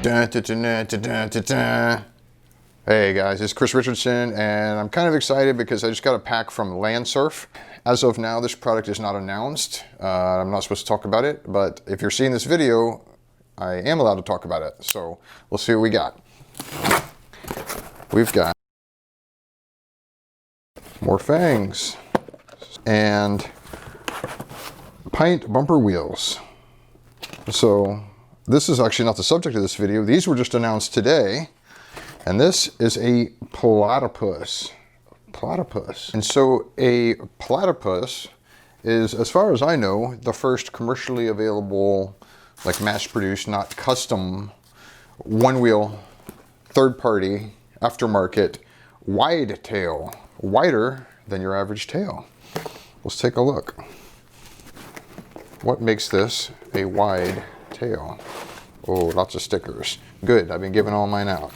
Hey guys, it's Chris Richardson, and I'm kind of excited because I just got a pack from LandSurf. As of now, this product is not announced. I'm not supposed to talk about it, but if you're seeing this video, I am allowed to talk about it. So we'll see what we got. We've got more fangs and pint bumper wheels. So this is actually not the subject of this video. These were just announced today. And this is a platypus. Platypus. And so a platypus is, as far as I know, the first commercially available, like mass-produced, not custom, one-wheel, third-party, aftermarket, wide tail. Wider than your average tail. Let's take a look. What makes this a wide tail? Oh, lots of stickers. Good, I've been giving all mine out.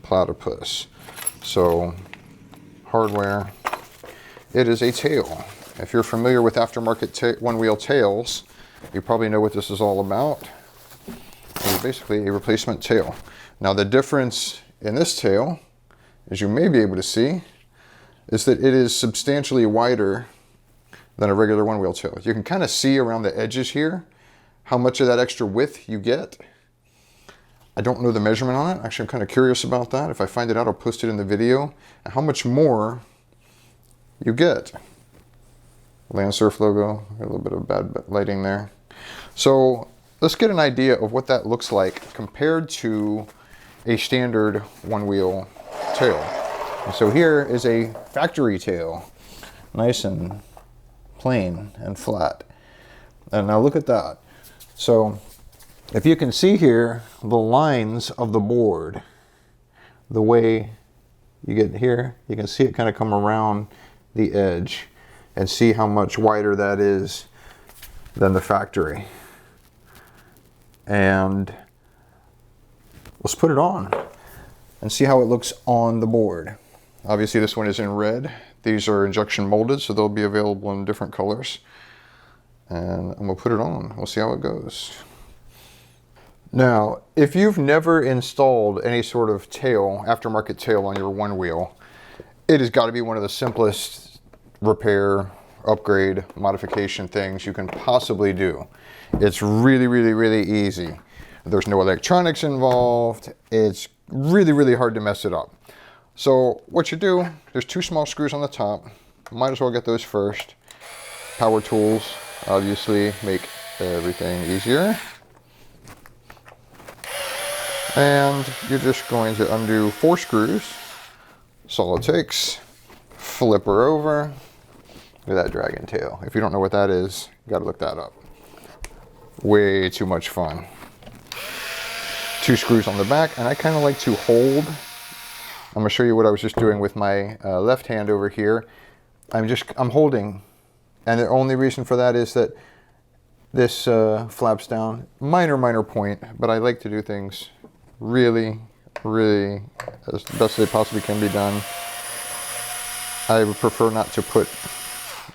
Platypus. So, hardware. It is a tail. If you're familiar with aftermarket one-wheel tails, you probably know what this is all about. It's basically a replacement tail. Now the difference in this tail, as you may be able to see, is that it is substantially wider than a regular one-wheel tail. You can kind of see around the edges here how much of that extra width you get. I don't know the measurement on it. Actually, I'm kind of curious about that. If I find it out, I'll post it in the video. And how much more you get. LandSurf logo, a little bit of bad lighting there. So let's get an idea of what that looks like compared to a standard one-wheel tail. And so here is a factory tail, nice and plain and flat. And now look at that. So if you can see here, the lines of the board, the way you get here, you can see it kind of come around the edge and see how much wider that is than the factory. And let's put it on and see how it looks on the board. Obviously this one is in red. These are injection molded, so they'll be available in different colors. And I'm gonna put it on. We'll see how it goes. Now, if you've never installed any sort of tail, aftermarket tail on your one wheel, it has got to be one of the simplest repair, upgrade, modification things you can possibly do. It's really, really, really easy. There's no electronics involved. It's really, really hard to mess it up. So what you do, there's two small screws on the top. Might as well get those first. Power tools, obviously, make everything easier. And you're just going to undo 4 screws. That's all it takes. Flip her over. Look at that Draggin Tail. If you don't know what that is, you gotta look that up. Way too much fun. 2 screws on the back, and I kind of like to hold. I'm gonna show you what I was just doing with my left hand over here. I'm holding, and the only reason for that is that this flaps down. Minor point, but I like to do things really, really as best they possibly can be done. I would prefer not to put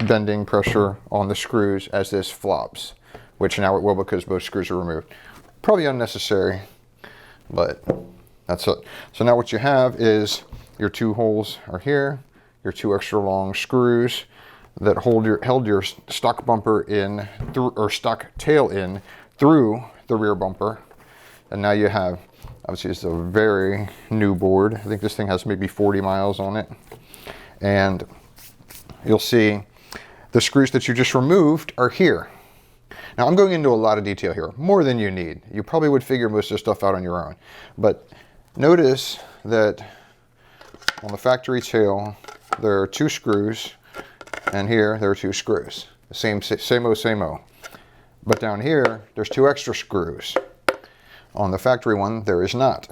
bending pressure on the screws as this flops, which now it will because both screws are removed. Probably unnecessary, but that's it. So now what you have is your 2 holes are here, your 2 extra long screws that held your stock bumper in or stock tail in through the rear bumper. And now you have, obviously it's a very new board. I think this thing has maybe 40 miles on it. And you'll see the screws that you just removed are here. Now I'm going into a lot of detail here, more than you need. You probably would figure most of this stuff out on your own. But notice that on the factory tail, there are 2 screws, and here there are 2 screws. Same-o. But down here, there's 2 extra screws. On the factory one, there is not.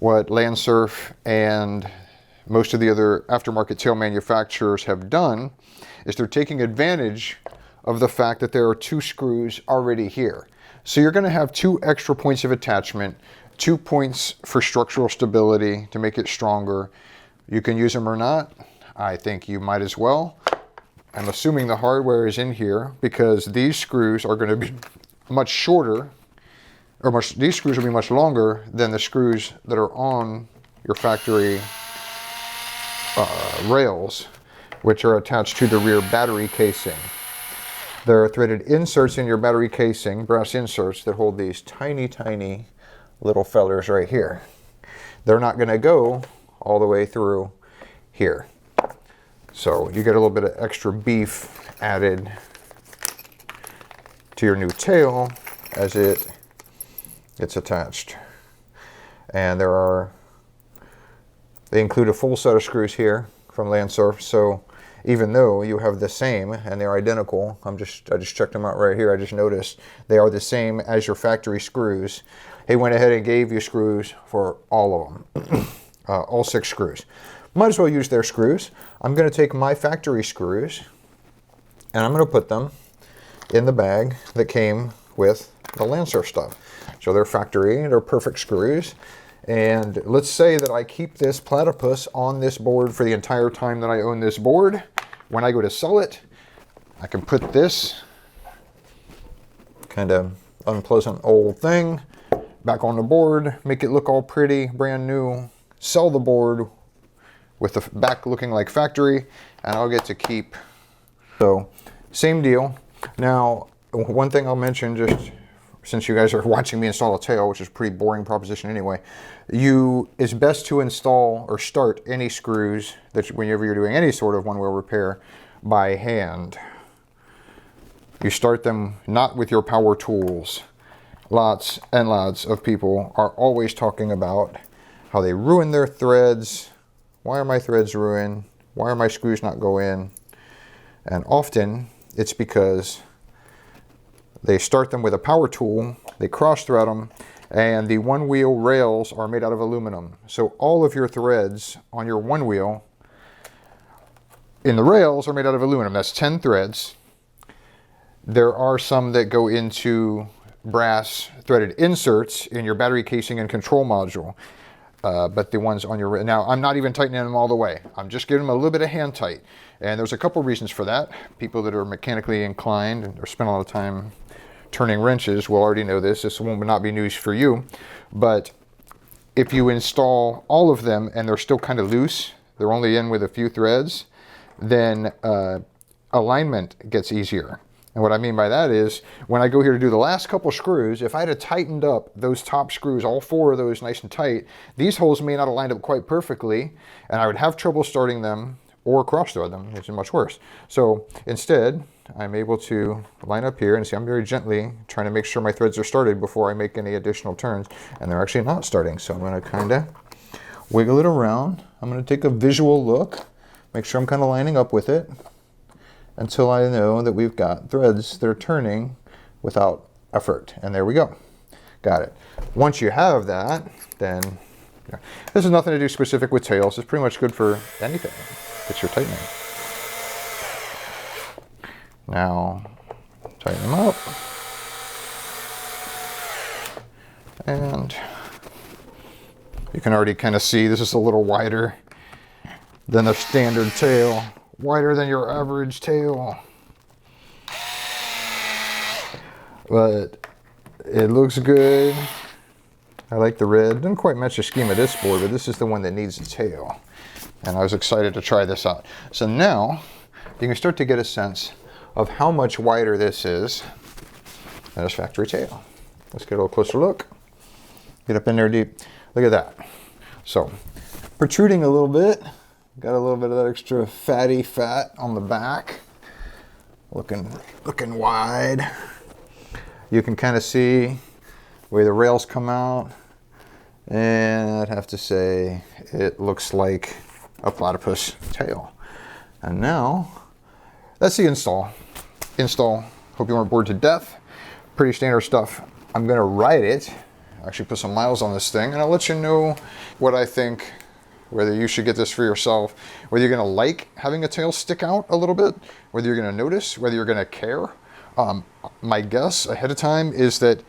What LandSurf and most of the other aftermarket tail manufacturers have done is they're taking advantage of the fact that there are 2 screws already here. So you're going to have 2 extra points of attachment, 2 points for structural stability to make it stronger. You can use them or not. I think you might as well. I'm assuming the hardware is in here because these screws are going to be much shorter these screws will be much longer than the screws that are on your factory rails, which are attached to the rear battery casing. There are threaded inserts in your battery casing, brass inserts, that hold these tiny, tiny little fellers right here. They're not going to go all the way through here. So you get a little bit of extra beef added to your new tail as it gets attached. And they include a full set of screws here from LandSurf. So even though you have the same and they're identical, I just checked them out right here. I just noticed they are the same as your factory screws. He went ahead and gave you screws for all of them, all 6 screws. Might as well use their screws. I'm going to take my factory screws and I'm going to put them in the bag that came with the LandSurf stuff. So they're factory, they're perfect screws. And let's say that I keep this Platypus on this board for the entire time that I own this board. When I go to sell it, I can put this kind of unpleasant old thing back on the board, make it look all pretty, brand new, sell the board with the back looking like factory, and I'll get to keep. So, same deal. Now, one thing I'll mention, just since you guys are watching me install a tail, which is a pretty boring proposition anyway, it's best to install or start any screws that whenever you're doing any sort of one-wheel repair by hand. You start them not with your power tools. Lots and lots of people are always talking about how they ruin their threads. Why are my threads ruined? Why are my screws not go in? And often it's because they start them with a power tool, they cross thread them, and the one wheel rails are made out of aluminum. So all of your threads on your one wheel in the rails are made out of aluminum. That's 10 threads. There are some that go into brass threaded inserts in your battery casing and control module. But the ones on your, now I'm not even tightening them all the way. I'm just giving them a little bit of hand tight. And there's a couple reasons for that. People that are mechanically inclined and or spend a lot of time turning wrenches will already know this. This will not be news for you. But if you install all of them and they're still kind of loose, they're only in with a few threads, then alignment gets easier. And what I mean by that is, when I go here to do the last couple screws, if I'd have tightened up those top screws, all 4 of those nice and tight, these holes may not have lined up quite perfectly, and I would have trouble starting them or cross thread them, which is much worse. So instead, I'm able to line up here and see I'm very gently trying to make sure my threads are started before I make any additional turns, and they're actually not starting. So I'm going to kind of wiggle it around. I'm going to take a visual look, make sure I'm kind of lining up with it, until I know that we've got threads that are turning without effort. And there we go. Got it. Once you have that, then this has nothing to do specific with tails. It's pretty much good for anything that you're tightening. Now, tighten them up. And you can already kind of see this is a little wider than the standard tail. Wider than your average tail, but it looks good. I like the red. Doesn't quite match the scheme of this board, but this is the one that needs a tail, and I was excited to try this out. So now you can start to get a sense of how much wider this is than this factory tail. Let's get a little closer look. Get up in there deep. Look at that. So protruding a little bit. Got a little bit of that extra fatty fat on the back. Looking wide. You can kind of see where the rails come out. And I'd have to say it looks like a platypus tail. And now, that's the install. Hope you weren't bored to death. Pretty standard stuff. I'm gonna ride it. Actually put some miles on this thing, and I'll let you know what I think, whether you should get this for yourself, whether you're gonna like having a tail stick out a little bit, whether you're gonna notice, whether you're gonna care. My guess ahead of time is that,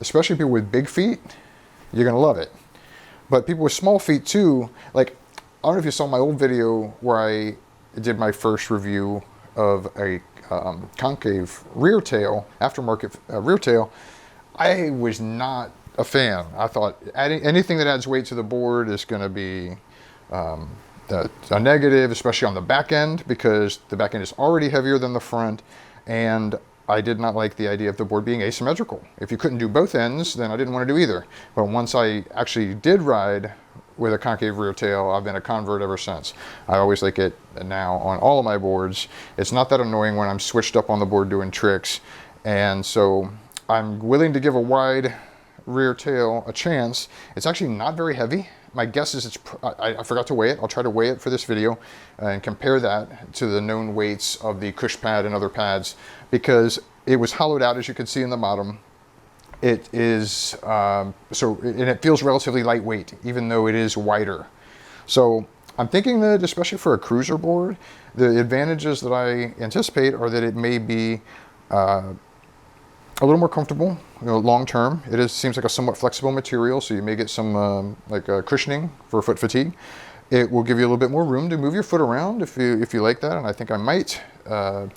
especially people with big feet, you're gonna love it. But people with small feet too, like, I don't know if you saw my old video where I did my first review of a concave rear tail, aftermarket rear tail. I was not a fan. I thought adding anything that adds weight to the board is going to be a negative, especially on the back end, because the back end is already heavier than the front, and I did not like the idea of the board being asymmetrical. If you couldn't do both ends, then I didn't want to do either. But once I actually did ride with a concave rear tail, I've been a convert ever since. I always like it now on all of my boards. It's not that annoying when I'm switched up on the board doing tricks, and so I'm willing to give a wide rear tail a chance. It's actually not very heavy. My guess is I forgot to weigh it. I'll try to weigh it for this video and compare that to the known weights of the Cush pad and other pads, because it was hollowed out, as you can see in the bottom. It is, and it feels relatively lightweight, even though it is wider. So I'm thinking that, especially for a cruiser board, the advantages that I anticipate are that it may be a little more comfortable, long term. It seems like a somewhat flexible material, so you may get some cushioning for foot fatigue. It will give you a little bit more room to move your foot around if you like that, and I think I might. And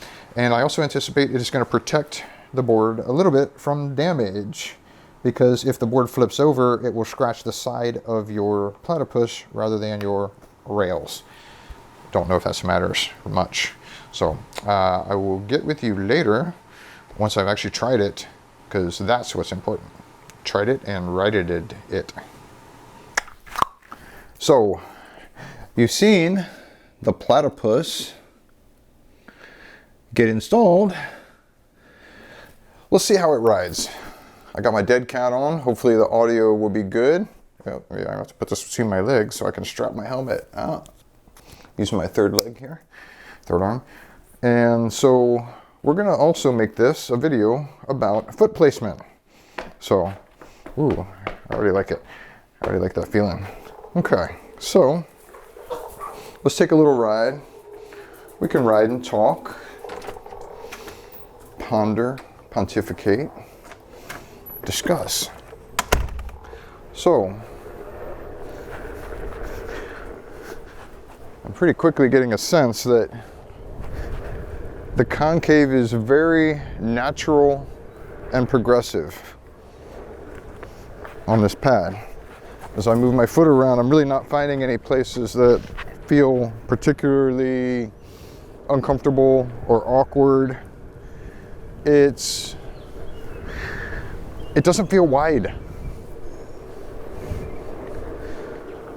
I also anticipate it is going to protect the board a little bit from damage, because if the board flips over, it will scratch the side of your Platypus rather than your rails. Don't know if that matters much. So I will get with you later once I've actually tried it, because that's what's important. Tried it and righted it. So you've seen the Platypus get installed. Let's see how it rides. I got my dead cat on. Hopefully the audio will be good. I have to put this between my legs so I can strap my helmet out. Using my third leg here, third arm. And so we're gonna also make this a video about foot placement. So, ooh, I already like it. I already like that feeling. Okay, so let's take a little ride. We can ride and talk, ponder, pontificate, discuss. So, I'm pretty quickly getting a sense that the concave is very natural and progressive on this pad. As I move my foot around, I'm really not finding any places that feel particularly uncomfortable or awkward. It doesn't feel wide.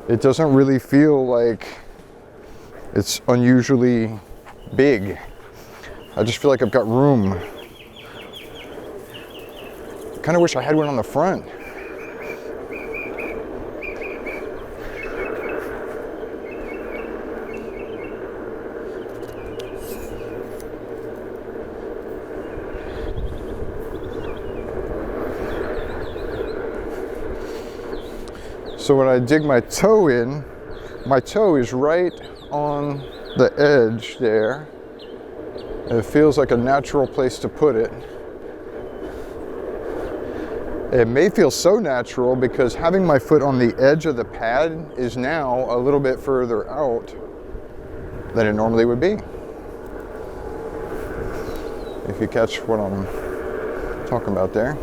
It doesn't really feel like it's unusually big. I just feel like I've got room. I kind of wish I had one on the front. So when I dig my toe in, my toe is right on the edge there. It feels like a natural place to put it. It may feel so natural because having my foot on the edge of the pad is now a little bit further out than it normally would be. If you catch what I'm talking about there.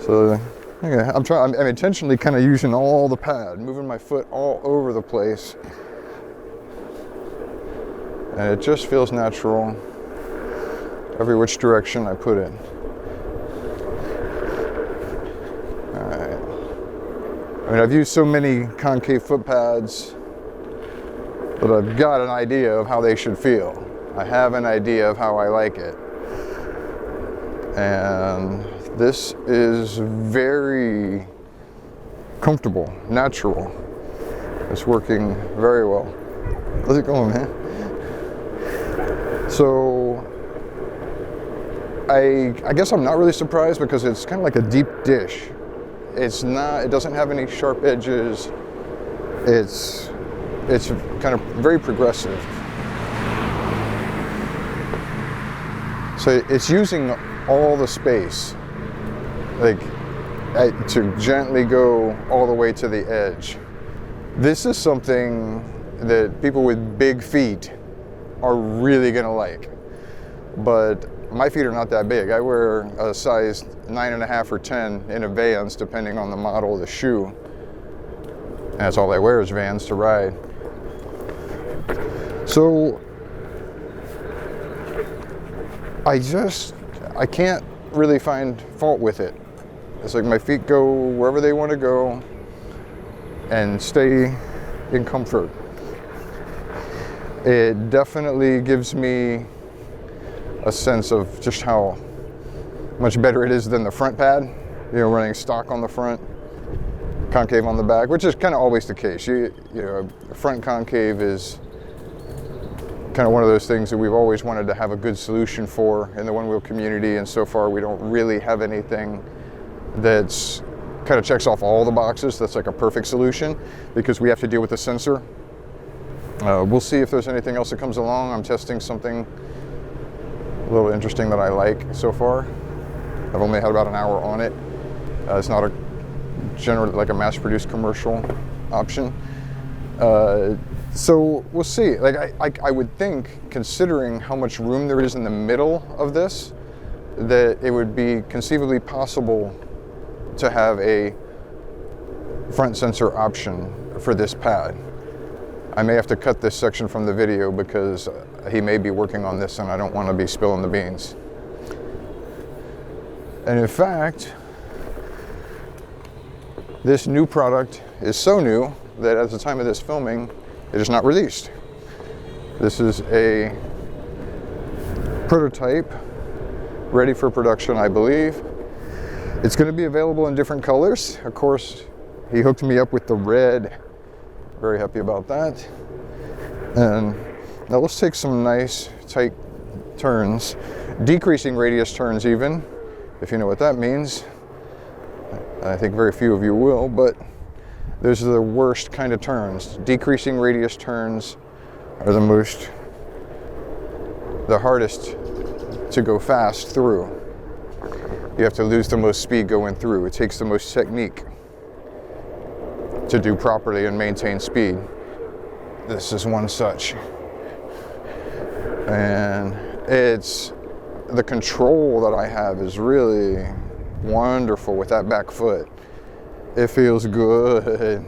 So okay, I'm intentionally kind of using all the pad, moving my foot all over the place. And it just feels natural every which direction I put it. All right. I mean, I've used so many concave foot pads that I've got an idea of how they should feel. I have an idea of how I like it. And this is very comfortable, natural. It's working very well. How's it going, man? So I guess I'm not really surprised because it's kind of like a deep dish. It doesn't have any sharp edges. It's kind of very progressive. So it's using all the space, like to gently go all the way to the edge. This is something that people with big feet are really gonna like. But my feet are not that big. I wear a size 9.5 or 10 in a Vans, depending on the model of the shoe. And that's all I wear is Vans to ride. So I can't really find fault with it. It's like my feet go wherever they want to go and stay in comfort. It definitely gives me a sense of just how much better it is than the front pad. You know, running stock on the front, concave on the back, which is kind of always the case. You know, front concave is kind of one of those things that we've always wanted to have a good solution for in the one-wheel community, and so far we don't really have anything that's kind of checks off all the boxes. That's like a perfect solution because we have to deal with the sensor. We'll see if there's anything else that comes along. I'm testing something a little interesting that I like so far. I've only had about an hour on it. It's not a general, like a mass-produced commercial option. So we'll see. Like I would think, considering how much room there is in the middle of this, that it would be conceivably possible to have a front sensor option for this pad. I may have to cut this section from the video because he may be working on this and I don't want to be spilling the beans. And in fact, this new product is so new that at the time of this filming, it is not released. This is a prototype ready for production, I believe. It's going to be available in different colors. Of course, he hooked me up with the red. Very happy about that. And now let's take some nice tight turns, decreasing radius turns even, if you know what that means. I think very few of you will, but those are the worst kind of turns. Decreasing radius turns are the hardest to go fast through. You have to lose the most speed going through. It takes the most technique to do properly and maintain speed. This is one such. And it's, the control that I have is really wonderful with that back foot. It feels good.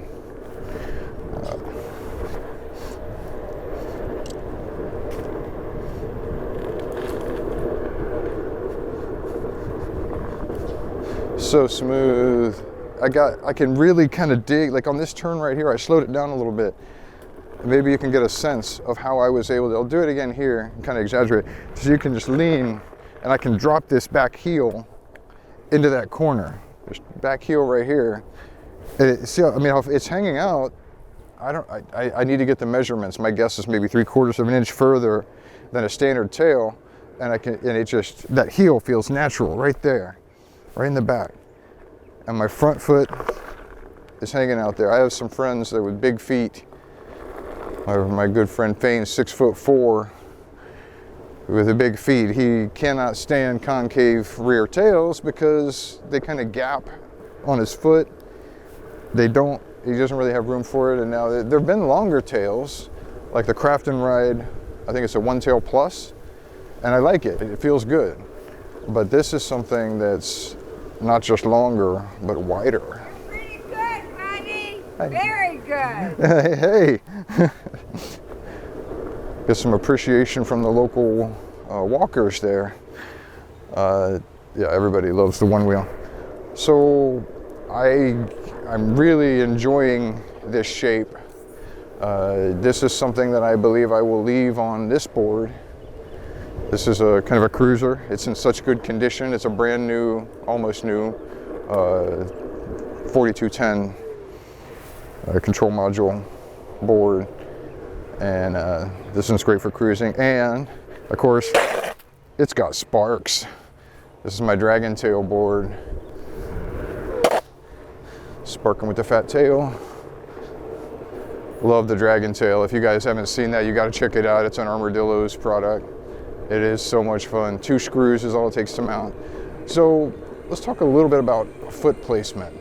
So smooth. I can really kind of dig, like on this turn right here, I slowed it down a little bit. Maybe you can get a sense of how I was able to, I'll do it again here and kind of exaggerate. So you can just lean and I can drop this back heel into that corner. Just back heel right here. See, I mean, if it's hanging out, I need to get the measurements. My guess is maybe 3/4 of an inch further than a standard tail. And it just, that heel feels natural right there, right in the back. And my front foot is hanging out there. I have some friends that with big feet. My good friend Fane's 6'4" with a big feet. He cannot stand concave rear tails because they kind of gap on his foot. He doesn't really have room for it. And now there have been longer tails, like the Craft and Ride, I think it's a One Tail Plus, and I like it. It feels good. But this is something that's not just longer, but wider. Pretty good, buddy. Very good. Hey. Get some appreciation from the local walkers there. Yeah, everybody loves the one wheel. So I'm really enjoying this shape. This is something that I believe I will leave on this board. This is a kind of a cruiser. It's in such good condition. It's a brand new, almost new 4210 control module board. And this one's great for cruising. And of course, it's got sparks. This is my Draggin Tail board. Sparking with the fat tail. Love the Draggin Tail. If you guys haven't seen that, you got to check it out. It's an Armor Dilloz product. It is so much fun. 2 screws is all it takes to mount. So let's talk a little bit about foot placement.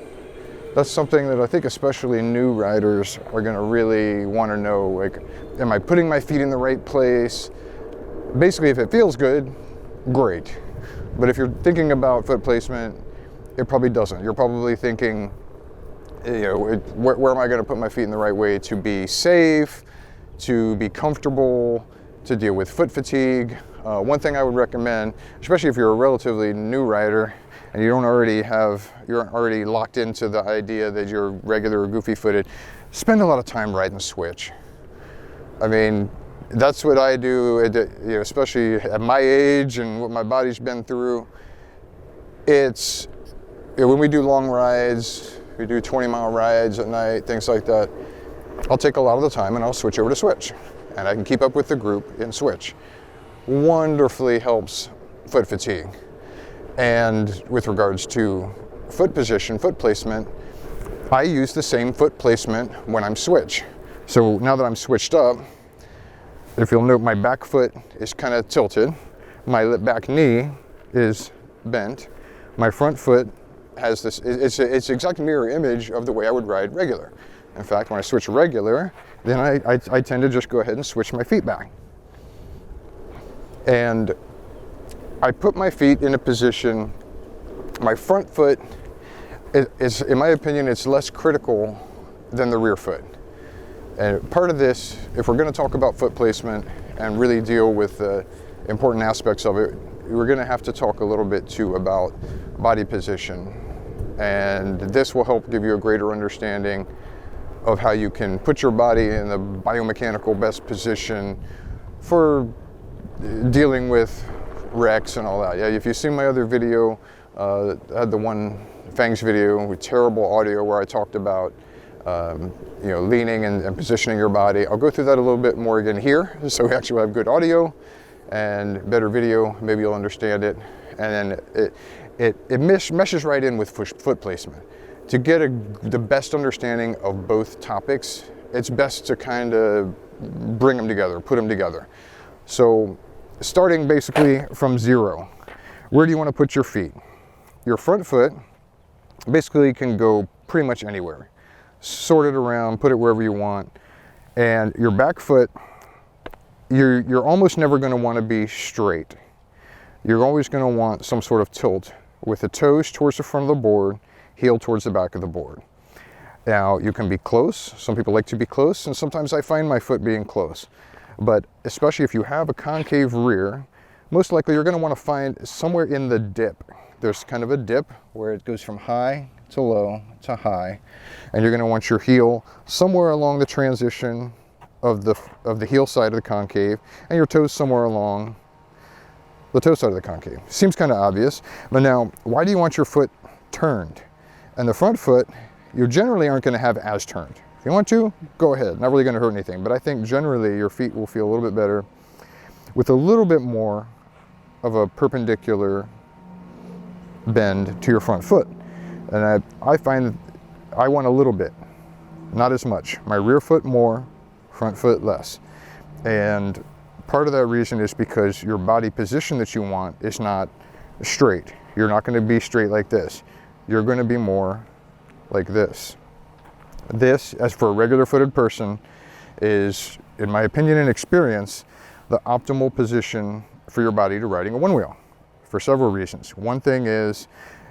That's something that I think especially new riders are gonna really wanna know. Like, am I putting my feet in the right place? Basically, if it feels good, great. But if you're thinking about foot placement, it probably doesn't. You're probably thinking, you know, where am I going to put my feet in the right way to be safe, to be comfortable, to deal with foot fatigue. One thing I would recommend, especially if you're a relatively new rider and you're already locked into the idea that you're regular or goofy footed, spend a lot of time riding switch. I mean, that's what I do, you know, especially at my age and what my body's been through. It's, you know, when we do long rides, we do 20-mile rides at night, things like that, I'll take a lot of the time and I'll switch over to switch. And I can keep up with the group in switch. Wonderfully helps foot fatigue. And with regards to foot position, foot placement, I use the same foot placement when I'm switch. So now that I'm switched up, if you'll note, my back foot is kind of tilted. My back knee is bent. My front foot has this, it's an exact mirror image of the way I would ride regular. In fact, when I switch regular, then I tend to just go ahead and switch my feet back. And I put my feet in a position, my front foot is, in my opinion, it's less critical than the rear foot. And part of this, if we're going to talk about foot placement and really deal with the important aspects of it, we're going to have to talk a little bit too about body position. And this will help give you a greater understanding of how you can put your body in the biomechanical best position for dealing with wrecks and all that. Yeah, if you've seen my other video, I had the one Fangs video with terrible audio where I talked about you know, leaning and positioning your body. I'll go through that a little bit more again here, so we actually have good audio and better video. Maybe you'll understand it. And then it meshes right in with foot placement. To get the best understanding of both topics, it's best to kind of bring them together, put them together. So starting basically from zero, where do you want to put your feet? Your front foot basically can go pretty much anywhere. Sort it around, put it wherever you want. And your back foot, you're almost never going to want to be straight. You're always going to want some sort of tilt with the toes towards the front of the board, heel towards the back of the board. Now, you can be close. Some people like to be close, and sometimes I find my foot being close. But especially if you have a concave rear, most likely you're going to want to find somewhere in the dip. There's kind of a dip where it goes from high to low to high, and you're going to want your heel somewhere along the transition of the heel side of the concave, and your toes somewhere along the toe side of the concave. Seems kind of obvious, but now, why do you want your foot turned? And the front foot, you generally aren't going to have as turned. If you want to, go ahead. Not really going to hurt anything, but I think generally your feet will feel a little bit better with a little bit more of a perpendicular bend to your front foot. And I find I want a little bit, not as much. My rear foot more, front foot less. And part of that reason is because your body position that you want is not straight. You're not going to be straight like this. You're going to be more like this. This, as for a regular footed person, is, in my opinion and experience, the optimal position for your body to riding a one wheel for several reasons. One thing is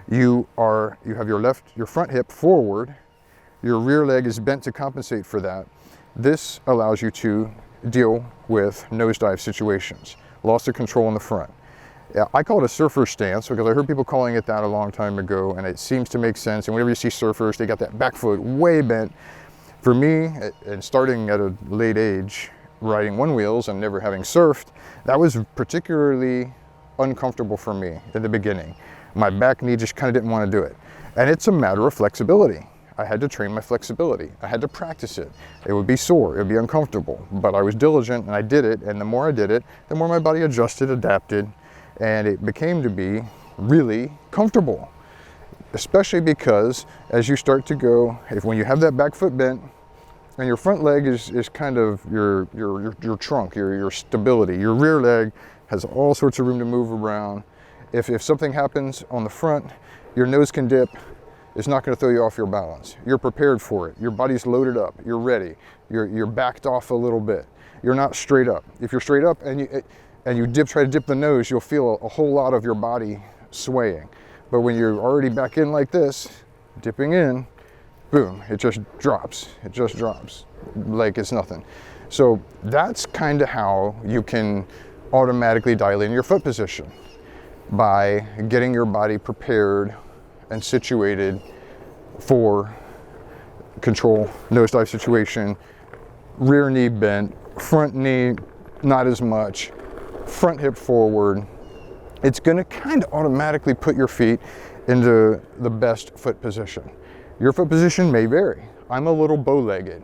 you have your front hip forward, your rear leg is bent to compensate for that. This allows you to deal with nosedive situations, loss of control in the front. Yeah, I call it a surfer stance because I heard people calling it that a long time ago, and it seems to make sense. And whenever you see surfers, they got that back foot way bent. For me, and starting at a late age, riding one wheels and never having surfed, that was particularly uncomfortable for me in the beginning. My back knee just kind of didn't want to do it. And it's a matter of flexibility. I had to train my flexibility. I had to practice it. It would be sore, it would be uncomfortable, but I was diligent and I did it. And the more I did it, the more my body adjusted, adapted, and it became to be really comfortable. Especially because as you start to go, when you have that back foot bent and your front leg is kind of your trunk, your stability, your rear leg has all sorts of room to move around. If something happens on the front, your nose can dip. It's not going to throw you off your balance. You're prepared for it. Your body's loaded up. You're ready. You're backed off a little bit. You're not straight up. If you're straight up and and you try to dip the nose, you'll feel a whole lot of your body swaying. But when you're already back in like this, dipping in, boom, it just drops. It just drops like it's nothing. So that's kind of how you can automatically dial in your foot position, by getting your body prepared and situated for control, nosedive situation, rear knee bent, front knee not as much, front hip forward. It's going to kind of automatically put your feet into the best foot position. Your foot position may vary. I'm a little bow-legged.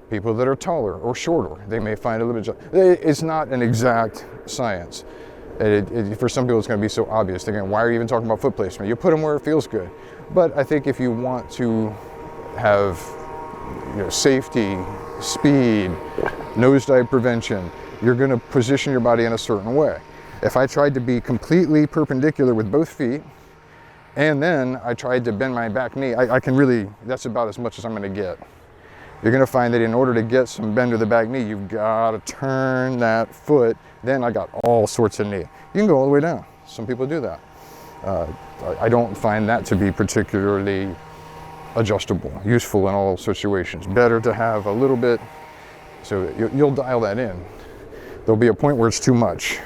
People that are taller or shorter, they may find it a little bit. It's not an exact science. For some people, it's going to be so obvious. They're going, why are you even talking about foot placement? You put them where it feels good. But I think if you want to have, you know, safety, speed, nosedive prevention, you're going to position your body in a certain way. If I tried to be completely perpendicular with both feet, and then I tried to bend my back knee, I can really, that's about as much as I'm going to get. You're going to find that in order to get some bend to the back knee, you've got to turn that foot. Then I got all sorts of knee. You can go all the way down. Some people do that. I don't find that to be particularly adjustable, useful in all situations. Better to have a little bit, so you'll dial that in. There'll be a point where it's too much.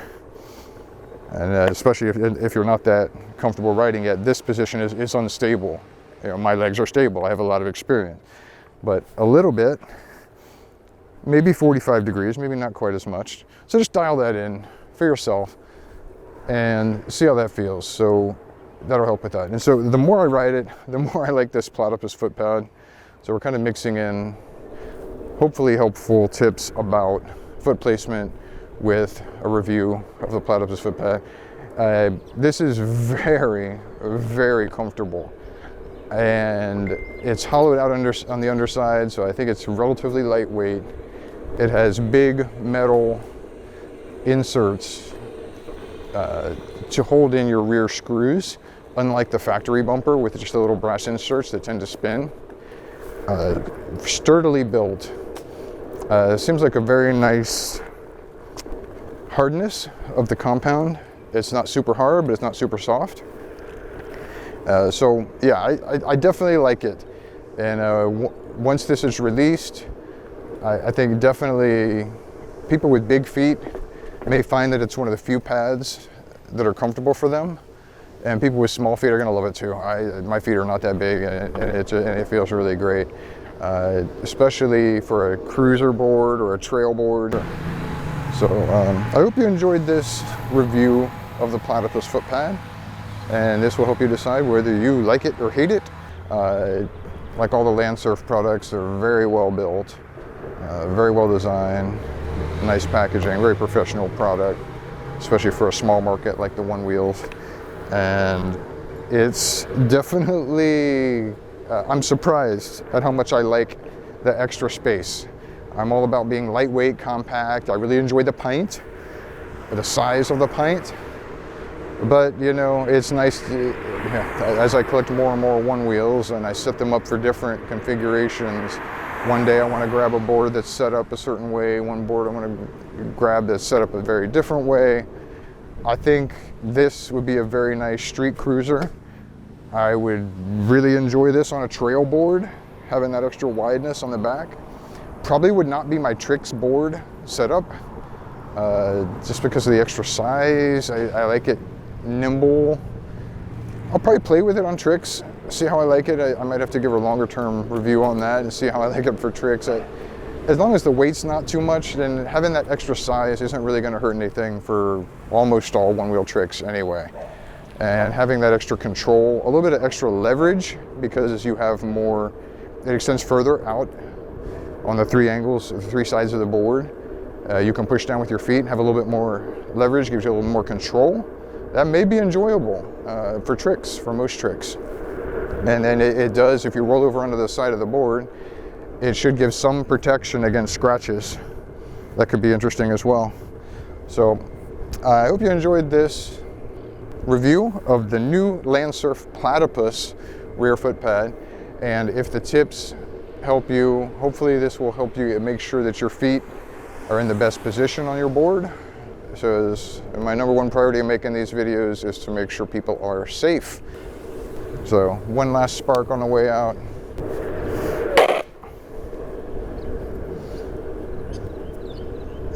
And especially if you're not that comfortable riding yet, this position is unstable. You know, my legs are stable. I have a lot of experience. But a little bit, maybe 45 degrees, maybe not quite as much. So just dial that in for yourself and see how that feels. So that'll help with that. And so the more I ride it, the more I like this Platypus foot pad. So we're kind of mixing in hopefully helpful tips about foot placement with a review of the Platypus foot pad. This is very, very comfortable. And it's hollowed out on the underside, so I think it's relatively lightweight. It has big metal inserts to hold in your rear screws, unlike the factory bumper with just the little brass inserts that tend to spin. Sturdily built. Seems like a very nice hardness of the compound. It's not super hard, but it's not super soft. So yeah, I definitely like it. And once this is released, I think definitely people with big feet may find that it's one of the few pads that are comfortable for them. And people with small feet are gonna love it too. My feet are not that big, and it feels really great. Especially for a cruiser board or a trail board. So I hope you enjoyed this review of the Platypus foot pad. And this will help you decide whether you like it or hate it. Like all the LandSurf products, they're very well built, very well designed, nice packaging, very professional product, especially for a small market like the Onewheels. And it's definitely, I'm surprised at how much I like the extra space. I'm all about being lightweight, compact. I really enjoy the pint, the size of the pint. But you know, it's nice to, as I collect more and more Onewheels and I set them up for different configurations. One day I want to grab a board that's set up a certain way. One board I want to grab that's set up a very different way. I think this would be a very nice street cruiser. I would really enjoy this on a trail board, having that extra wideness on the back. Probably would not be my tricks board setup, just because of the extra size. I like it nimble. I'll probably play with it on tricks, see how I like it. I might have to give a longer term review on that and see how I like it for tricks. As long as the weight's not too much, then having that extra size isn't really going to hurt anything for almost all one-wheel tricks anyway. And having that extra control, a little bit of extra leverage, because you have more, it extends further out on the three angles, the three sides of the board. You can push down with your feet, have a little bit more leverage, gives you a little more control. That may be enjoyable for tricks, for most tricks. And then it does, if you roll over onto the side of the board, it should give some protection against scratches. That could be interesting as well. So I hope you enjoyed this review of the new LandSurf Platypus rear foot pad. And if the tips help you, hopefully this will help you make sure that your feet are in the best position on your board. So my number one priority in making these videos is to make sure people are safe. So one last spark on the way out.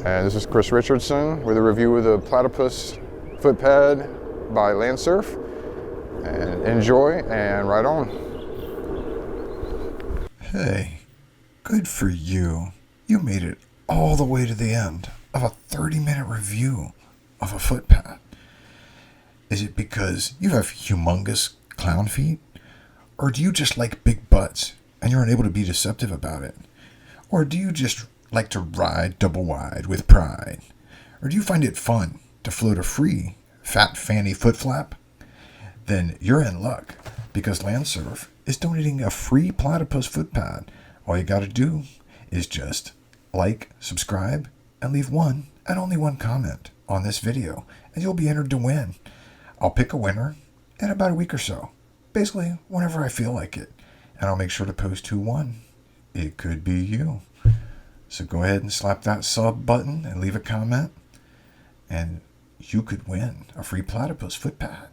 And this is Chris Richardson with a review of the Platypus Footpad by LandSurf. And enjoy and ride on. Hey, good for you. You made it all the way to the end of a 30-minute review of a footpad. Is it because you have humongous clown feet? Or do you just like big butts and you're unable to be deceptive about it? Or do you just like to ride double wide with pride? Or do you find it fun to float a free fat fanny foot flap? Then you're in luck, because LandSurf is donating a free Platypus footpad. All you gotta do is just like, subscribe, and leave one and only one comment on this video, and you'll be entered to win. I'll pick a winner in about a week or so, basically whenever I feel like it, and I'll make sure to post who won. It could be you. So go ahead and slap that sub button and leave a comment, and you could win a free Platypus footpad.